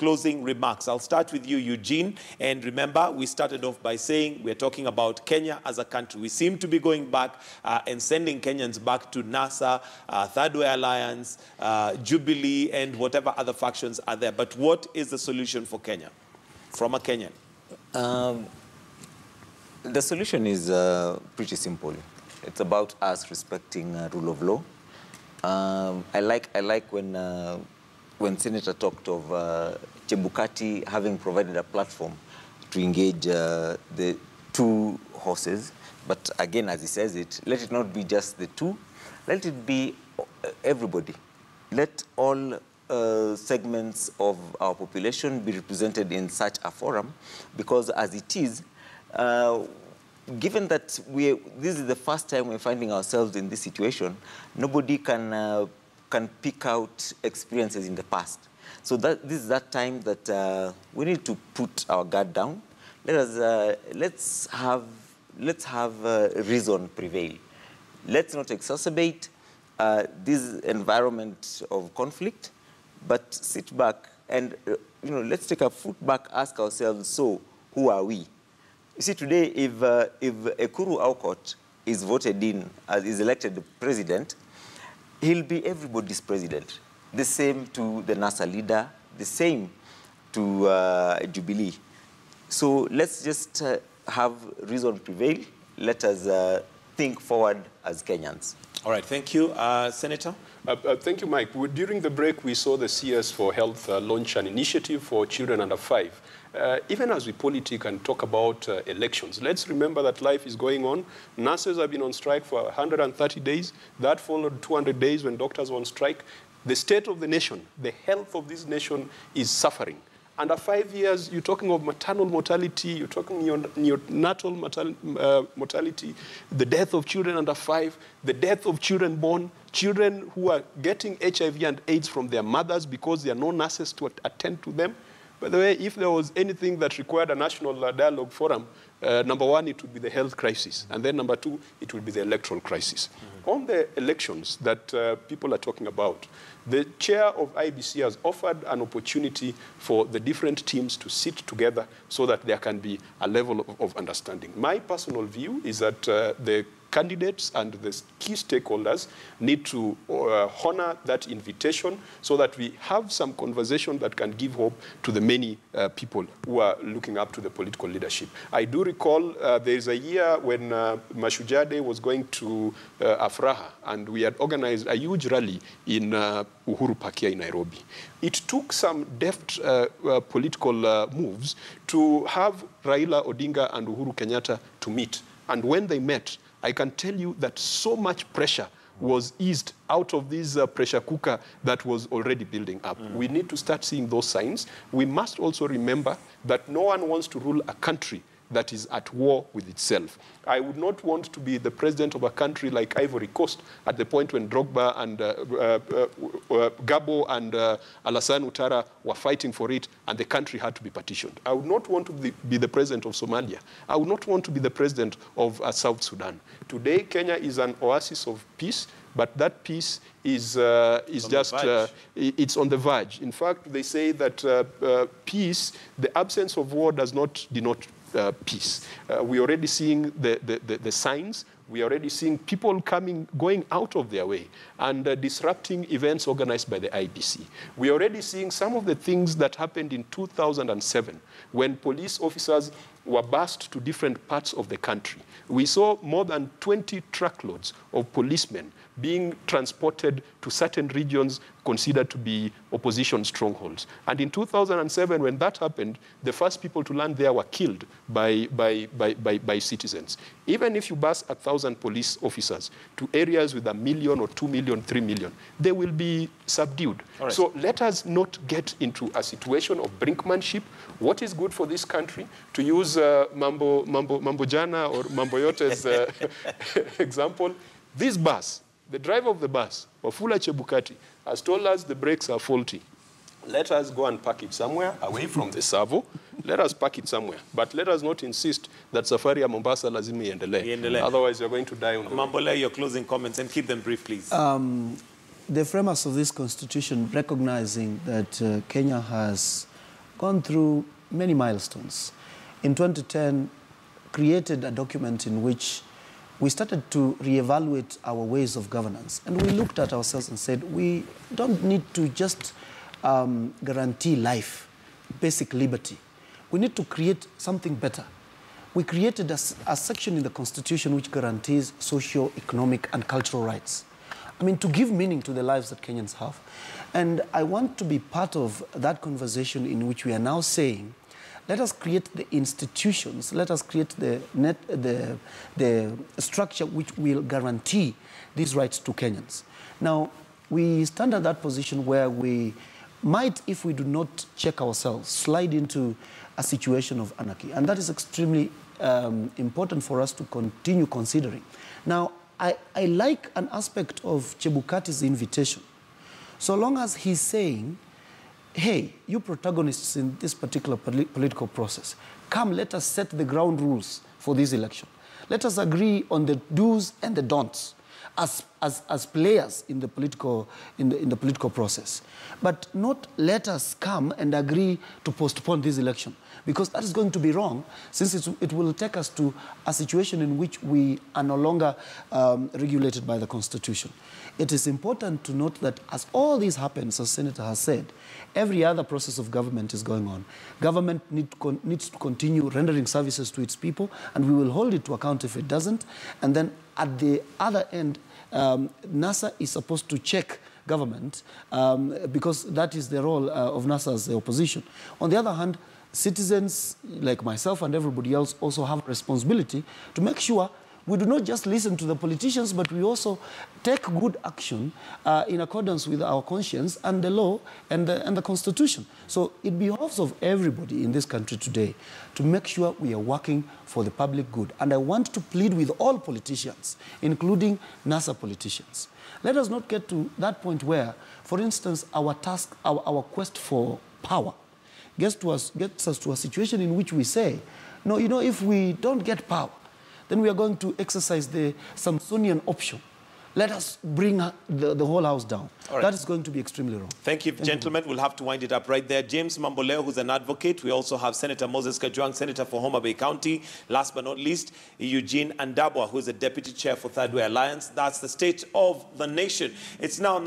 closing remarks. I'll start with you, Eugene. And remember, we started off by saying we're talking about Kenya as a country. We seem to be going back and sending Kenyans back to NASA, Third Way Alliance, Jubilee, and whatever other factions are there. But what is the solution for Kenya, from a Kenyan? The solution is pretty simple. It's about us respecting rule of law. I like when Senator talked of Chebukati having provided a platform to engage the two horses. But again, as he says it, let it not be just the two. Let it be everybody. Let all segments of our population be represented in such a forum, because as it is, given that this is the first time we're finding ourselves in this situation, nobody can pick out experiences in the past. So this is that time that we need to put our guard down. Let's have reason prevail. Let's not exacerbate this environment of conflict, but sit back and let's take a foot back, ask ourselves, so who are we? You see, today, if Ekuru Aukot is voted in, is elected president, he'll be everybody's president. The same to the NASA leader, the same to Jubilee. So let's just have reason prevail. Let us think forward as Kenyans. All right, thank you. Senator? Thank you, Mike. During the break, we saw the CS for Health launch an initiative for children under 5. Even as we politic and talk about elections, let's remember that life is going on. Nurses have been on strike for 130 days. That followed 200 days when doctors were on strike. The state of the nation, the health of this nation is suffering. Under 5 years, you're talking of maternal mortality, you're talking neonatal mortality, the death of children under 5, the death of children born, children who are getting HIV and AIDS from their mothers because there are no nurses to attend to them. By the way, if there was anything that required a national dialogue forum, number 1, it would be the health crisis. And then number 2, it would be the electoral crisis. On the elections that people are talking about, the chair of IBC has offered an opportunity for the different teams to sit together so that there can be a level of understanding. My personal view is that the candidates and the key stakeholders need to honor that invitation so that we have some conversation that can give hope to the many people who are looking up to the political leadership. I do recall there's a year when Mashujaa Day was going to Afraha, and we had organized a huge rally in Uhuru Park here in Nairobi. It took some deft political moves to have Raila Odinga and Uhuru Kenyatta to meet. And when they met, I can tell you that so much pressure was eased out of this pressure cooker that was already building up. We need to start seeing those signs. We must also remember that no one wants to rule a country that is at war with itself. I would not want to be the president of a country like Ivory Coast at the point when Drogba and Gabo and Alassane Ouattara were fighting for it and the country had to be partitioned. I would not want to be the president of Somalia. I would not want to be the president of South Sudan. Today, Kenya is an oasis of peace, but that peace is just, it's on the verge. In fact, they say that peace, the absence of war does not denote peace. We're already seeing the signs. We're already seeing people going out of their way and disrupting events organized by the IBC. We're already seeing some of the things that happened in 2007 when police officers were bused to different parts of the country. We saw more than 20 truckloads of policemen being transported to certain regions considered to be opposition strongholds. And in 2007, when that happened, the first people to land there were killed by citizens. Even if you bus 1,000 police officers to areas with 1 million or 2 million, 3 million, they will be subdued. Right. So let us not get into a situation of brinkmanship. What is good for this country? To use Mambo Jana or Mambo Yote's example, this bus, the driver of the bus, Wafula Chebukati, has told us the brakes are faulty. Let us go and park it somewhere away from the Savo. Let us park it somewhere. But let us not insist that safari ya Mombasa lazima iendelee. Otherwise, you're going to die on the way. Mambola, your closing comments, and keep them brief, please. The framers of this constitution, recognizing that Kenya has gone through many milestones. In 2010, created a document in which we started to reevaluate our ways of governance. And we looked at ourselves and said, we don't need to just guarantee life, basic liberty. We need to create something better. We created a section in the Constitution which guarantees socio-economic and cultural rights. I mean, to give meaning to the lives that Kenyans have. And I want to be part of that conversation in which we are now saying, let us create the institutions, let us create the structure which will guarantee these rights to Kenyans. Now, we stand at that position where we might, if we do not check ourselves, slide into a situation of anarchy. And that is extremely important for us to continue considering. Now, I like an aspect of Chebukati's invitation. So long as he's saying, hey, you protagonists in this particular political process, come, let us set the ground rules for this election. Let us agree on the do's and the don'ts as players in the political process. But not let us come and agree to postpone this election, because that is going to be wrong, since it will take us to a situation in which we are no longer regulated by the Constitution. It is important to note that as all this happens, as Senator has said, every other process of government is going on. Government needs to continue rendering services to its people, and we will hold it to account if it doesn't. And then at the other end, NASA is supposed to check government because that is the role of NASA as the opposition. On the other hand, citizens like myself and everybody else also have a responsibility to make sure we do not just listen to the politicians, but we also take good action in accordance with our conscience and the law and the Constitution. So it behoves of everybody in this country today to make sure we are working for the public good. And I want to plead with all politicians, including NASA politicians. Let us not get to that point where, for instance, our quest for power gets us to a situation in which we say, no, you know, if we don't get power, then we are going to exercise the Samsonian option. Let us bring the whole house down. Right. That is going to be extremely wrong. Thank you, gentlemen. We'll have to wind it up right there. James Mamboleo, who's an advocate. We also have Senator Moses Kajwang, Senator for Homa Bay County. Last but not least, Eugene Andabwa, who is a deputy chair for Third Way Alliance. That's the state of the nation. It's now